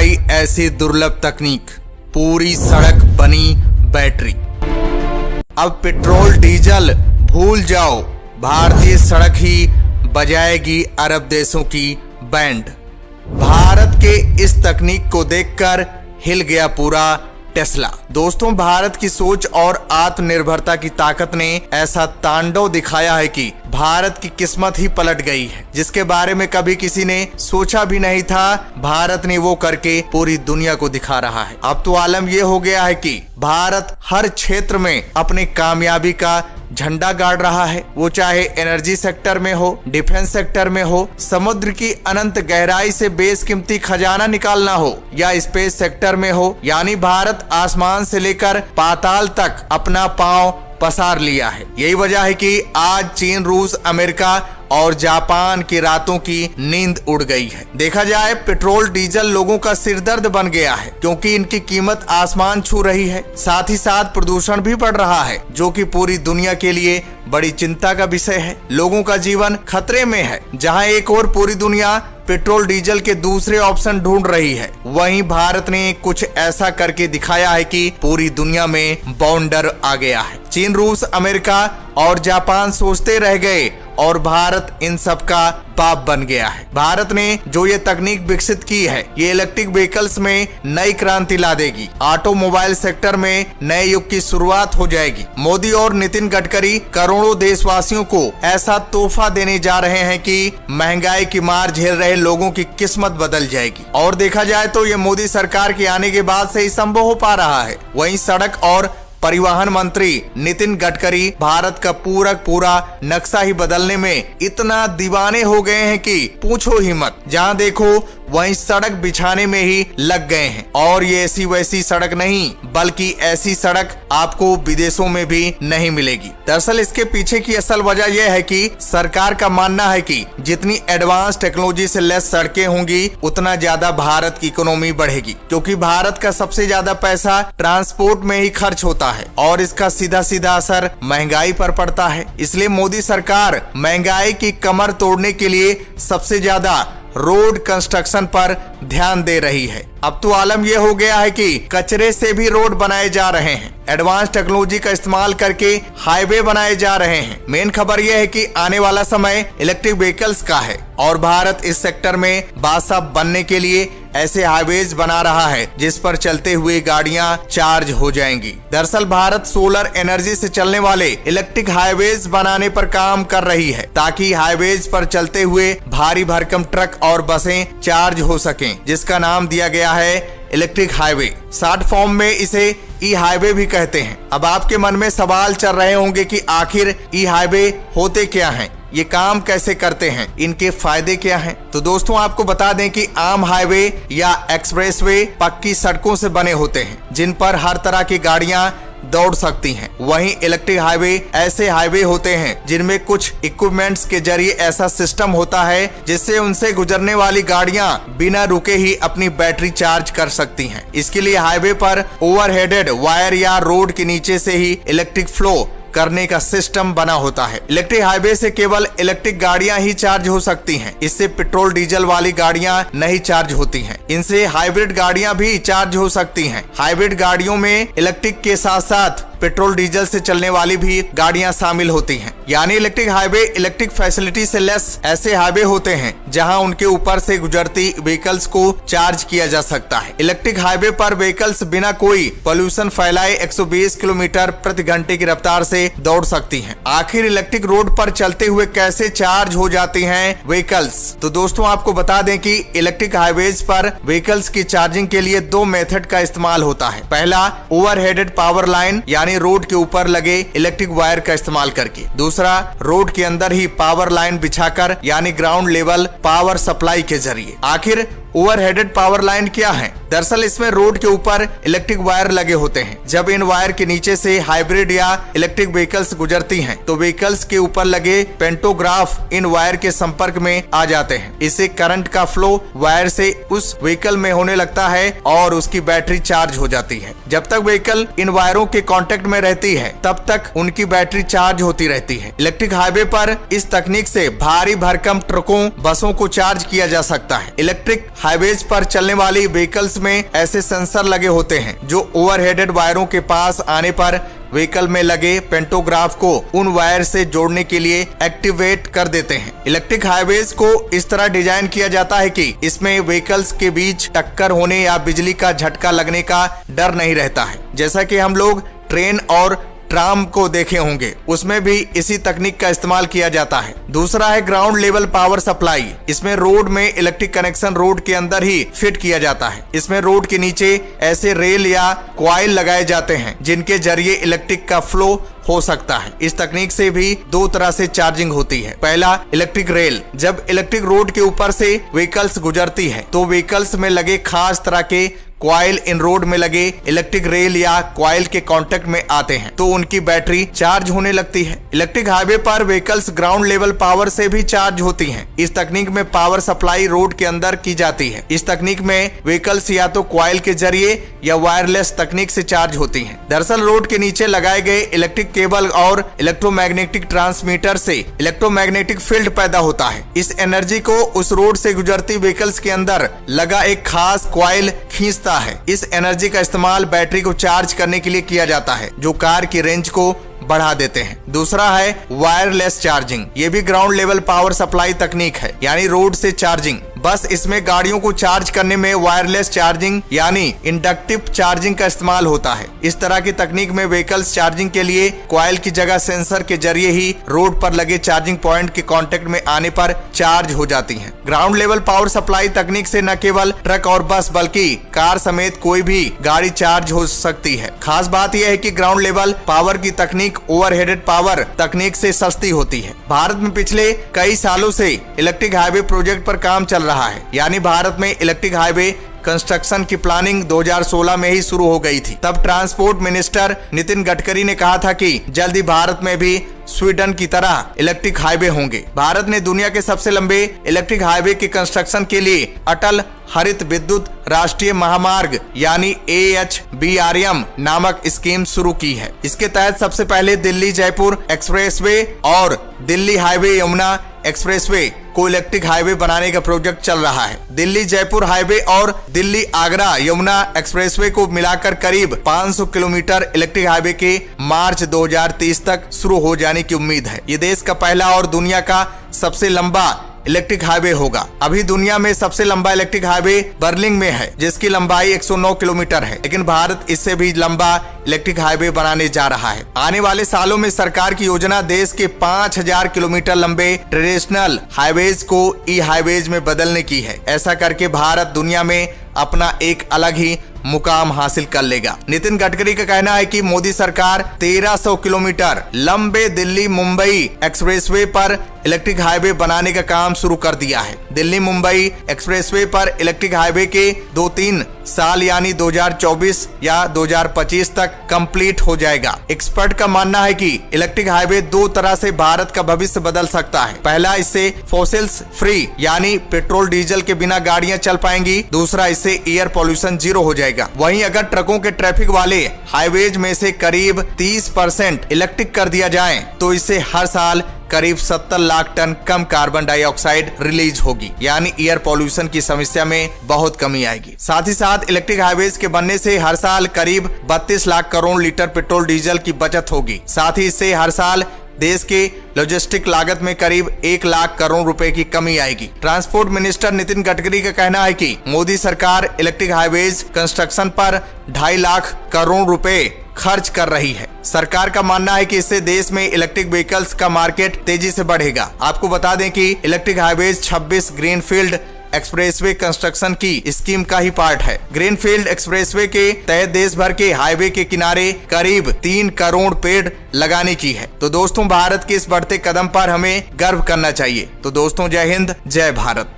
आई ऐसी दुर्लभ तकनीक, पूरी सड़क बनी बैटरी। अब पेट्रोल डीजल भूल जाओ, भारतीय सड़क ही बजाएगी अरब देशों की बैंड। भारत के इस तकनीक को देखकर हिल गया पूरा टेस्ला। दोस्तों, भारत की सोच और आत्मनिर्भरता की ताकत ने ऐसा तांडव दिखाया है कि भारत की किस्मत ही पलट गई है। जिसके बारे में कभी किसी ने सोचा भी नहीं था, भारत ने वो करके पूरी दुनिया को दिखा रहा है। अब तो आलम ये हो गया है कि भारत हर क्षेत्र में अपनी कामयाबी का झंडा गाड़ रहा है। वो चाहे एनर्जी सेक्टर में हो, डिफेंस सेक्टर में हो, समुद्र की अनंत गहराई से बेशकीमती खजाना निकालना हो, या स्पेस सेक्टर में हो। यानी भारत आसमान से लेकर पाताल तक अपना पांव पसार लिया है। यही वजह है कि आज चीन, रूस, अमेरिका और जापान की रातों की नींद उड़ गई है। देखा जाए, पेट्रोल डीजल लोगों का सिरदर्द बन गया है, क्योंकि इनकी कीमत आसमान छू रही है। साथ ही साथ प्रदूषण भी बढ़ रहा है, जो कि पूरी दुनिया के लिए बड़ी चिंता का विषय है। लोगों का जीवन खतरे में है। जहां एक और पूरी दुनिया पेट्रोल डीजल के दूसरे ऑप्शन ढूंढ रही है, वहीं भारत ने कुछ ऐसा करके दिखाया है कि पूरी दुनिया में बाउंडर आ गया है। चीन, रूस, अमेरिका और जापान सोचते रह गए और भारत इन सब का बाप बन गया है। भारत ने जो ये तकनीक विकसित की है, ये इलेक्ट्रिक व्हीकल्स में नई क्रांति ला देगी। ऑटोमोबाइल सेक्टर में नए युग की शुरुआत हो जाएगी। मोदी और नितिन गडकरी करोड़ों देशवासियों को ऐसा तोहफा देने जा रहे हैं कि महंगाई की मार झेल रहे लोगों की किस्मत बदल जाएगी। और देखा जाए तो ये मोदी सरकार के आने के बाद से ही संभव हो पा रहा है। वहीं सड़क और परिवहन मंत्री नितिन गडकरी भारत का पूरा नक्शा ही बदलने में इतना दीवाने हो गए हैं कि पूछो ही मत। जहां देखो वहीं सड़क बिछाने में ही लग गए हैं। और ये ऐसी वैसी सड़क नहीं, बल्कि ऐसी सड़क आपको विदेशों में भी नहीं मिलेगी। दरअसल इसके पीछे की असल वजह यह है कि सरकार का मानना है कि जितनी एडवांस टेक्नोलॉजी से लैस सड़कें होंगी, उतना ज्यादा भारत की इकोनॉमी बढ़ेगी। क्योंकि भारत का सबसे ज्यादा पैसा ट्रांसपोर्ट में ही खर्च होता है और इसका सीधा सीधा असर महंगाई पर पड़ता है। इसलिए मोदी सरकार महंगाई की कमर तोड़ने के लिए सबसे ज्यादा रोड कंस्ट्रक्शन पर ध्यान दे रही है। अब तो आलम यह हो गया है कि कचरे से भी रोड बनाए जा रहे हैं। एडवांस टेक्नोलॉजी का इस्तेमाल करके हाईवे बनाए जा रहे हैं। मेन खबर यह है कि आने वाला समय इलेक्ट्रिक व्हीकल्स का है और भारत इस सेक्टर में बादशाह बनने के लिए ऐसे हाईवेज बना रहा है जिस पर चलते हुए गाड़ियां चार्ज हो जाएंगी। दरअसल भारत सोलर एनर्जी से चलने वाले इलेक्ट्रिक हाईवेज बनाने पर काम कर रही है, ताकि हाईवेज पर चलते हुए भारी भरकम ट्रक और बसें चार्ज हो सकें, जिसका नाम दिया गया है इलेक्ट्रिक हाईवे। शॉर्ट फॉर्म में इसे ई हाईवे भी कहते हैं। अब आपके मन में सवाल चल रहे होंगे कि आखिर ई हाईवे होते क्या हैं, ये काम कैसे करते हैं, इनके फायदे क्या हैं। तो दोस्तों, आपको बता दें कि आम हाईवे या एक्सप्रेसवे पक्की सड़कों से बने होते हैं, जिन पर हर तरह की गाड़ियां दौड़ सकती हैं। वहीं इलेक्ट्रिक हाईवे ऐसे हाईवे होते हैं जिनमें कुछ इक्विपमेंट्स के जरिए ऐसा सिस्टम होता है जिससे उनसे गुजरने वाली गाड़ियां बिना रुके ही अपनी बैटरी चार्ज कर सकती हैं। इसके लिए हाईवे पर ओवरहेडेड वायर या रोड के नीचे से ही इलेक्ट्रिक फ्लो करने का सिस्टम बना होता है। इलेक्ट्रिक हाईवे से केवल इलेक्ट्रिक गाड़ियां ही चार्ज हो सकती हैं। इससे पेट्रोल डीजल वाली गाड़ियां नहीं चार्ज होती हैं। इनसे हाइब्रिड गाड़ियां भी चार्ज हो सकती हैं। हाइब्रिड गाड़ियों में इलेक्ट्रिक के साथ साथ पेट्रोल डीजल से चलने वाली भी गाड़ियां शामिल होती हैं। यानी इलेक्ट्रिक हाईवे इलेक्ट्रिक फैसिलिटी से लेस ऐसे हाईवे होते हैं जहां उनके ऊपर से गुजरती व्हीकल्स को चार्ज किया जा सकता है। इलेक्ट्रिक हाईवे पर व्हीकल्स बिना कोई पोल्यूशन फैलाए 120 किलोमीटर प्रति घंटे की रफ्तार से दौड़ सकती हैं। आखिर इलेक्ट्रिक रोड पर चलते हुए कैसे चार्ज हो जाती हैं व्हीकल्स? तो दोस्तों, आपको बता दें कि इलेक्ट्रिक हाईवेज पर व्हीकल्स की चार्जिंग के लिए दो मेथड का इस्तेमाल होता है। पहला, ओवरहेडेड पावर लाइन यानी रोड के ऊपर लगे इलेक्ट्रिक वायर का इस्तेमाल करके। दूसरा, रोड के अंदर ही पावर लाइन बिछाकर यानी ग्राउंड लेवल पावर सप्लाई के जरिए। आखिर ओवरहेडेड पावर लाइन क्या है? दरअसल इसमें रोड के ऊपर इलेक्ट्रिक वायर लगे होते हैं। जब इन वायर के नीचे से हाइब्रिड या इलेक्ट्रिक व्हीकल्स गुजरती हैं, तो व्हीकल्स के ऊपर लगे पेंटोग्राफ इन वायर के संपर्क में आ जाते हैं। इससे करंट का फ्लो वायर से उस व्हीकल में होने लगता है और उसकी बैटरी चार्ज हो जाती है। जब तक व्हीकल इन वायरों के कांटेक्ट में रहती है, तब तक उनकी बैटरी चार्ज होती रहती है। इलेक्ट्रिक हाईवे पर इस तकनीक से भारी भरकम ट्रकों, बसों को चार्ज किया जा सकता है। इलेक्ट्रिक हाईवेज पर चलने वाली व्हीकल्स में ऐसे सेंसर लगे होते हैं जो ओवरहेडेड वायरों के पास आने पर व्हीकल में लगे पेंटोग्राफ को उन वायर से जोड़ने के लिए एक्टिवेट कर देते हैं। इलेक्ट्रिक हाईवेज को इस तरह डिजाइन किया जाता है कि इसमें व्हीकल्स के बीच टक्कर होने या बिजली का झटका लगने का डर नहीं रहता है। जैसा कि हम लोग ट्रेन और ट्राम को देखे होंगे, उसमें भी इसी तकनीक का इस्तेमाल किया जाता है। दूसरा है ग्राउंड लेवल पावर सप्लाई। इसमें रोड में इलेक्ट्रिक कनेक्शन रोड के अंदर ही फिट किया जाता है। इसमें रोड के नीचे ऐसे रेल या कॉइल लगाए जाते हैं जिनके जरिए इलेक्ट्रिक का फ्लो हो सकता है। इस तकनीक से भी दो तरह से चार्जिंग होती है। पहला, इलेक्ट्रिक रेल। जब इलेक्ट्रिक रोड के ऊपर से व्हीकल्स गुजरती है तो व्हीकल्स में लगे खास तरह के कॉइल इन रोड में लगे इलेक्ट्रिक रेल या कॉइल के कांटेक्ट में आते हैं तो उनकी बैटरी चार्ज होने लगती है। इलेक्ट्रिक हाईवे पर व्हीकल्स ग्राउंड लेवल पावर से भी चार्ज होती हैं। इस तकनीक में पावर सप्लाई रोड के अंदर की जाती है। इस तकनीक में व्हीकल्स या तो कॉइल के जरिए या वायरलेस तकनीक से चार्ज होती हैं। दरअसल रोड के नीचे लगाए गए इलेक्ट्रिक केबल और इलेक्ट्रोमैग्नेटिक ट्रांसमीटर से इलेक्ट्रोमैग्नेटिक फील्ड पैदा होता है। इस एनर्जी को उस रोड से गुजरती व्हीकल्स के अंदर लगा एक खास कॉइल खींचता है। इस एनर्जी का इस्तेमाल बैटरी को चार्ज करने के लिए किया जाता है जो कार की रेंज को बढ़ा देते हैं। दूसरा है वायरलेस चार्जिंग। ये भी ग्राउंड लेवल पावर सप्लाई तकनीक है, यानी रोड से चार्जिंग। बस इसमें गाड़ियों को चार्ज करने में वायरलेस चार्जिंग यानी इंडक्टिव चार्जिंग का इस्तेमाल होता है। इस तरह की तकनीक में व्हीकल्स चार्जिंग के लिए कॉइल की जगह सेंसर के जरिए ही रोड पर लगे चार्जिंग पॉइंट के कांटेक्ट में आने पर चार्ज हो जाती हैं। ग्राउंड लेवल पावर सप्लाई तकनीक से न केवल ट्रक और बस बल्कि कार समेत कोई भी गाड़ी चार्ज हो सकती है। खास बात यह है कि ग्राउंड लेवल पावर की तकनीक ओवरहेडेड पावर तकनीक से सस्ती होती है। भारत में पिछले कई सालों से इलेक्ट्रिक हाईवे प्रोजेक्ट पर काम चल रहा है, यानी भारत में इलेक्ट्रिक हाईवे कंस्ट्रक्शन की प्लानिंग 2016 में ही शुरू हो गई थी। तब ट्रांसपोर्ट मिनिस्टर नितिन गडकरी ने कहा था कि जल्दी भारत में भी स्वीडन की तरह इलेक्ट्रिक हाईवे होंगे। भारत ने दुनिया के सबसे लंबे इलेक्ट्रिक हाईवे के कंस्ट्रक्शन के लिए अटल हरित विद्युत राष्ट्रीय महामार्ग यानी AHBRM नामक स्कीम शुरू की है। इसके तहत सबसे पहले दिल्ली जयपुर एक्सप्रेसवे और दिल्ली हाईवे यमुना एक्सप्रेसवे को इलेक्ट्रिक हाईवे बनाने का प्रोजेक्ट चल रहा है। दिल्ली जयपुर हाईवे और दिल्ली आगरा यमुना एक्सप्रेसवे को मिलाकर करीब 500 किलोमीटर इलेक्ट्रिक हाईवे के मार्च 2030 तक शुरू हो जाने की उम्मीद है। ये देश का पहला और दुनिया का सबसे लंबा इलेक्ट्रिक हाईवे होगा। अभी दुनिया में सबसे लंबा इलेक्ट्रिक हाईवे बर्लिंग में है जिसकी लंबाई 109 किलोमीटर है, लेकिन भारत इससे भी लंबा इलेक्ट्रिक हाईवे बनाने जा रहा है। आने वाले सालों में सरकार की योजना देश के 5000 किलोमीटर लंबे ट्रेडिशनल हाईवेज को ई हाईवेज में बदलने की है। ऐसा करके भारत दुनिया में अपना एक अलग ही मुकाम हासिल कर लेगा। नितिन गडकरी का कहना है कि मोदी सरकार 1300 किलोमीटर लंबे दिल्ली मुंबई एक्सप्रेसवे पर इलेक्ट्रिक हाईवे बनाने का काम शुरू कर दिया है। दिल्ली मुंबई एक्सप्रेसवे पर इलेक्ट्रिक हाईवे के 2-3 साल यानी 2024 या 2025 तक कंप्लीट हो जाएगा। एक्सपर्ट का मानना है कि इलेक्ट्रिक हाईवे दो तरह से भारत का भविष्य बदल सकता है। पहला, इससे फॉसिल्स फ्री यानी पेट्रोल डीजल के बिना गाड़ियां चल पाएंगी। दूसरा, इससे एयर पॉल्यूशन जीरो हो जाएगा। वहीं अगर ट्रकों के ट्रैफिक वाले हाईवेज में से करीब 30% इलेक्ट्रिक कर दिया जाए तो इससे हर साल करीब 70 लाख टन कम कार्बन डाइऑक्साइड रिलीज होगी, यानी एयर पॉल्यूशन की समस्या में बहुत कमी आएगी। साथ ही साथ इलेक्ट्रिक हाईवेज के बनने से हर साल करीब 32 lakh crore litre petrol diesel की बचत होगी। साथ ही इससे हर साल देश के लॉजिस्टिक लागत में करीब 1 लाख करोड़ रुपए की कमी आएगी। ट्रांसपोर्ट मिनिस्टर नितिन गडकरी का कहना है कि मोदी सरकार इलेक्ट्रिक हाईवेज कंस्ट्रक्शन पर 2.5 लाख करोड़ रुपए खर्च कर रही है। सरकार का मानना है कि इससे देश में इलेक्ट्रिक व्हीकल्स का मार्केट तेजी से बढ़ेगा। आपको बता दें कि electric highways 26 greenfield expressway construction की स्कीम का ही पार्ट है। ग्रीनफील्ड एक्सप्रेसवे के तहत देश भर के हाईवे के किनारे करीब 3 करोड़ पेड़ लगाने की है। तो दोस्तों, भारत के इस बढ़ते कदम पर हमें गर्व करना चाहिए। तो दोस्तों, जय हिंद, जय भारत।